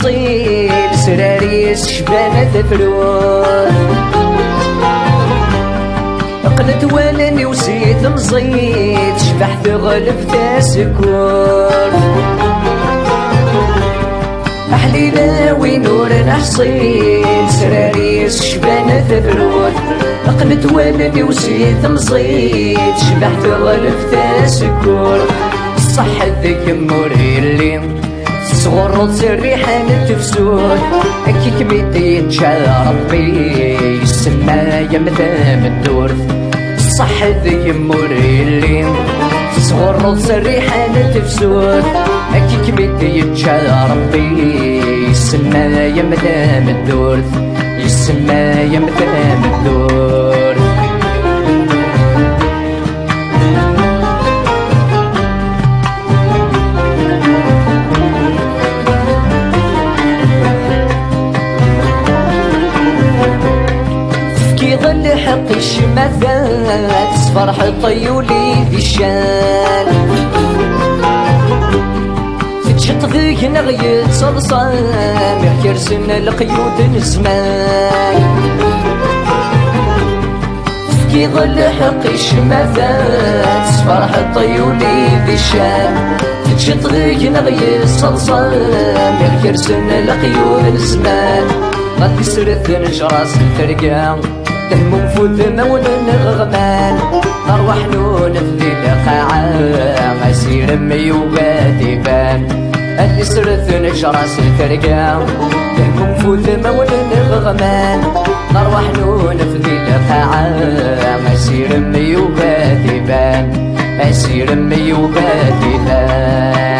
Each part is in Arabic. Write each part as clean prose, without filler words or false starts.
نحصيل سراريس شبانة فلوس قلت ولني وسيت مزيت شبح تغلب تسكور أحليلة ونور نحصيل سراريس شبانة فلوس قلت ولني وسيت مزيت شبح تغلب تسكور الصحة ذيك موري اللي صغر وتسريحان تفسود أكي كبيتي يتشا ربي يسمى يمثام الدور الصح ذي موري اللي صغر وتسريحان تفسود أكي كبيتي يتشا ربي يسمى يمثام الدور يسمى يمثام الدور يظل حقي الشماثات صفرح طيولي ذي الشان تشط ذيك نغية صلصان يرسلنا القيود الزمان يظل حقي الشماثات صفرح طيولي ذي الشان تشط ذيك نغية صلصان يرسلنا القيود الزمان غادي سرث نجراس الترقام دهم فوت مول الغمان أرواح نون في القاعة غسير ميوبات يبان اللي سرث نجراس الترقام دهم فوت مول الغمان أرواح نون في القاعة غسير ميوبات يبان غسير ميوبات يبان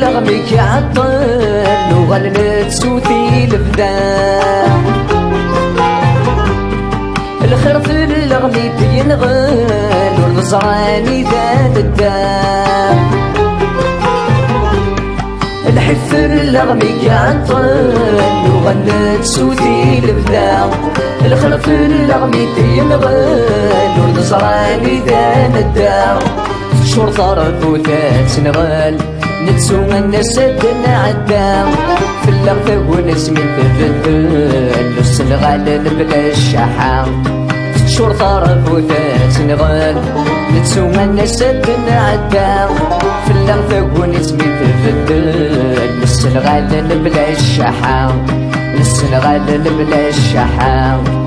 رغمك عطل وغلت سوتي الفدان الخرف الرغمي ينغل والغزراني ذات الدام الحفر الرغمي عطل وغلت سوتي الفدان الخرف الرغمي ينغل والغزراني ذات الدام شرطة رفوتات سنغال نتسو الناس نعدام في اللغة ونسمي تبدل السنغال بلا الشحام شرطة رفوتات سنغال نتسو الناس نعدام في اللغة ونسمي تبدل السنغال بلا الشحام السنغال بلا الشحام